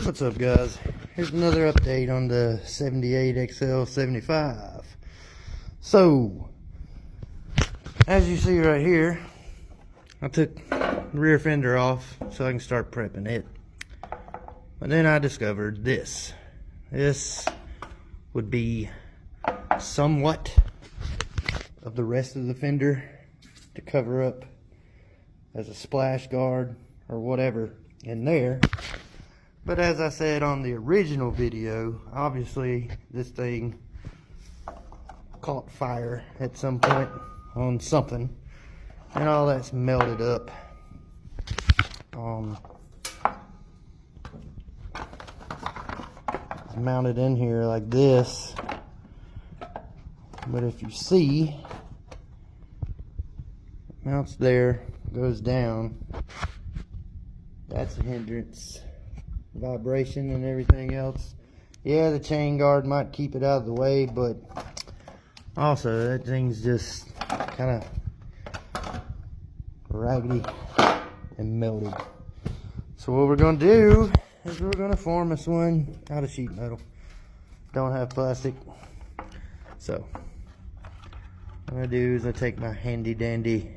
What's up, guys? Here's another update on the 78 XL75. So, as you see right here, I took the rear fender off so I can start prepping it. But then I discovered this. This would be somewhat of the rest of the fender to cover up as a splash guard or whatever in there. But as I said on the original video, obviously this thing caught fire at some point on something, and all that's melted up. It's mounted in here like this, but if you see, it mounts there, goes down. That's a hindrance. Vibration and everything else. Yeah, the chain guard might keep it out of the way, but also that thing's just kind of raggedy and melted. So what we're gonna do is we're gonna form us one out of sheet metal. Don't have plastic. So what I'm gonna do is I take my handy dandy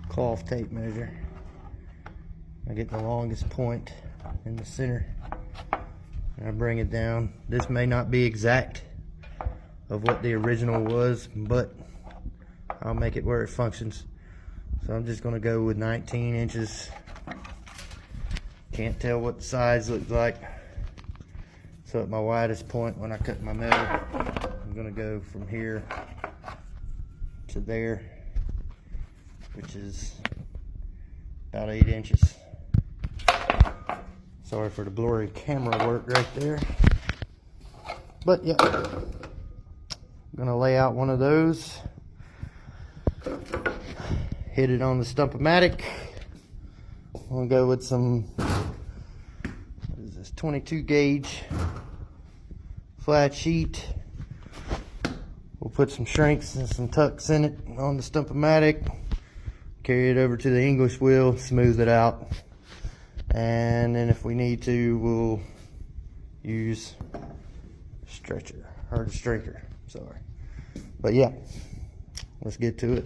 cloth tape measure. I get the longest point in the center and I bring it down. This may not be exact of what the original was, but I'll make it where it functions. So I'm just gonna go with 19 inches. Can't tell what the size looks like. So at my widest point when I cut my metal, I'm gonna go from here to there, which is about 8 inches. Sorry for the blurry camera work right there. But yeah, I'm gonna lay out one of those, hit it on the Stump-O-Matic. I'm gonna go with some, what is this, 22 gauge flat sheet. We'll put some shrinks and some tucks in it on the Stump-O-Matic. Carry it over to the English wheel, smooth it out. And then if we need to, we'll use stretcher or the striker, sorry. But yeah, let's get to it.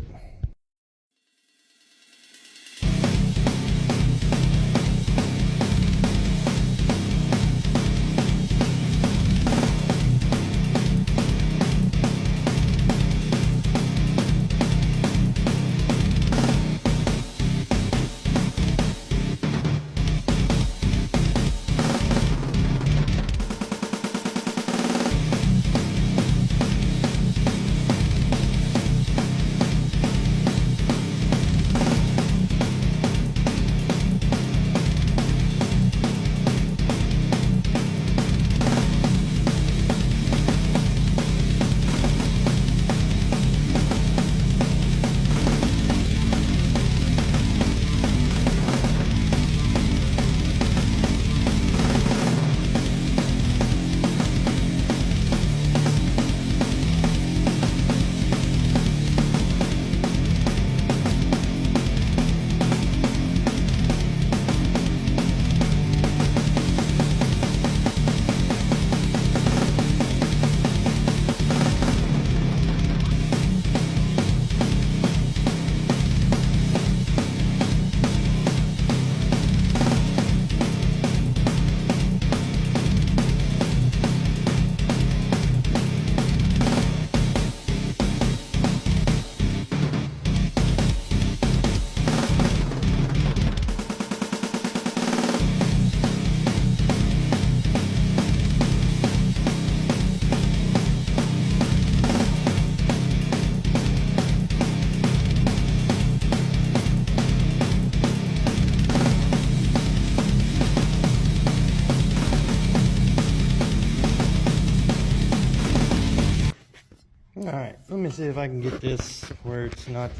Alright, let me see if I can get this where it's not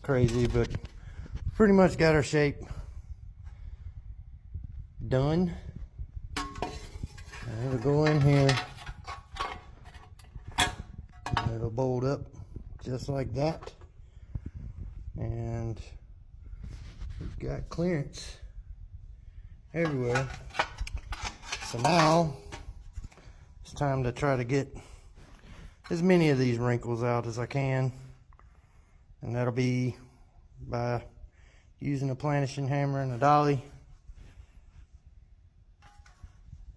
crazy, but pretty much got our shape done. It'll go in here. It'll bolt up just like that. And we've got clearance everywhere. So now it's time to try to get as many of these wrinkles out as I can, and that'll be by using a planishing hammer and a dolly,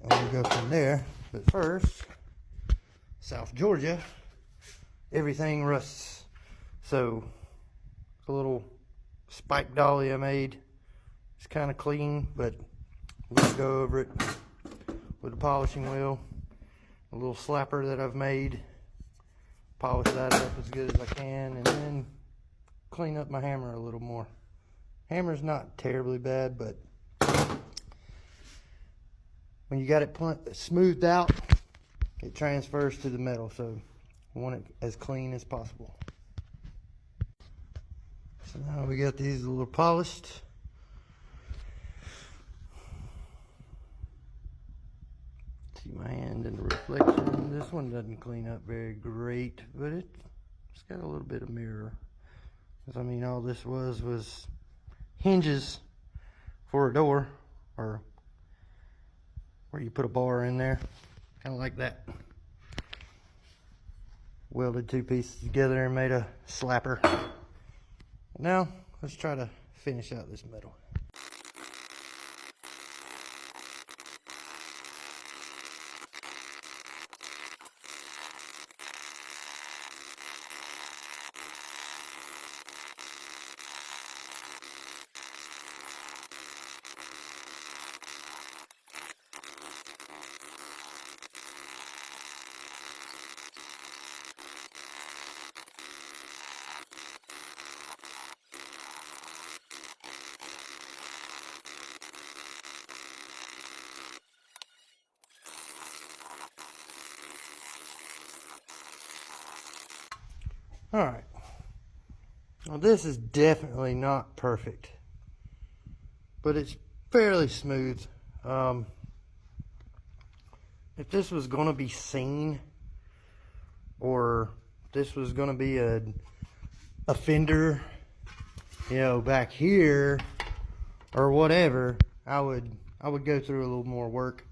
and we'll go from there. But first, South Georgia, everything rusts. So the little spike dolly I made, it's kind of clean, but I'm gonna go over it with a polishing wheel, a little slapper that I've made, polish that up as good as I can, and then clean up my hammer a little more. Hammer's not terribly bad, but when you got it smoothed out, it transfers to the metal, so I want it as clean as possible. So now we got these a little polished. See my hand in the reflection. This one doesn't clean up very great, but it's got a little bit of mirror. Because I mean, all this was hinges for a door, or where you put a bar in there, kind of like that. Welded two pieces together and made a slapper. Now let's try to finish out this metal. Alright, well, this is definitely not perfect, but it's fairly smooth. If this was going to be seen, or this was going to be a fender, you know, back here or whatever, I would go through a little more work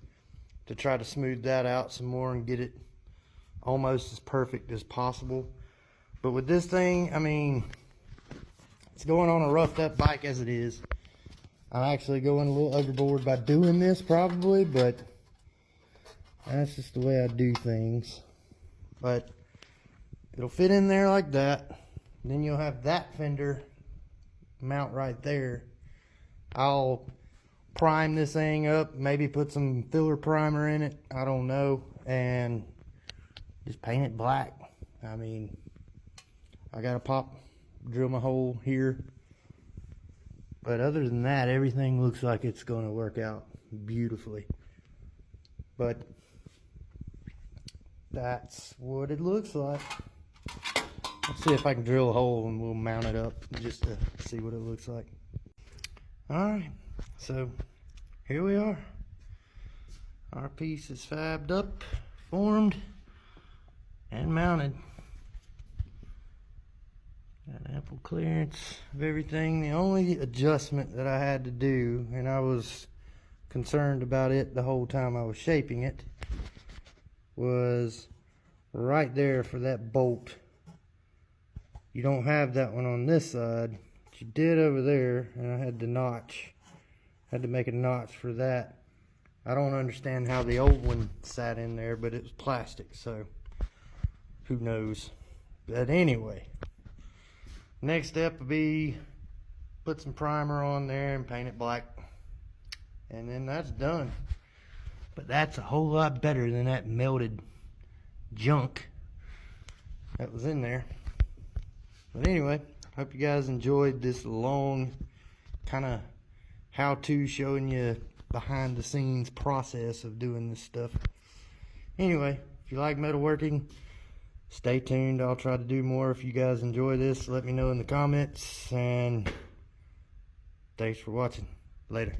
to try to smooth that out some more and get it almost as perfect as possible. But with this thing, I mean, it's going on a roughed up bike as it is. I'm actually going a little overboard by doing this probably, but that's just the way I do things. But it'll fit in there like that. Then you'll have that fender mount right there. I'll prime this thing up, maybe put some filler primer in it, I don't know, and just paint it black. I mean, I gotta drill my hole here, but other than that, everything looks like it's gonna work out beautifully. But that's what it looks like. Let's see if I can drill a hole and we'll mount it up just to see what it looks like. Alright, so here we are. Our piece is fabbed up, formed, and mounted. Got ample clearance of everything. The only adjustment that I had to do, and I was concerned about it the whole time I was shaping it, was right there for that bolt. You don't have that one on this side, but you did over there, and I had to notch. Had to make a notch for that. I don't understand how the old one sat in there, but it was plastic, so who knows. But anyway, next step would be put some primer on there and paint it black, and then that's done. But that's a whole lot better than that melted junk that was in there. But anyway, hope you guys enjoyed this long kind of how-to showing you behind the scenes process of doing this stuff. Anyway, if you like metalworking, stay tuned. I'll try to do more. If you guys enjoy this, let me know in the comments, and thanks for watching. Later.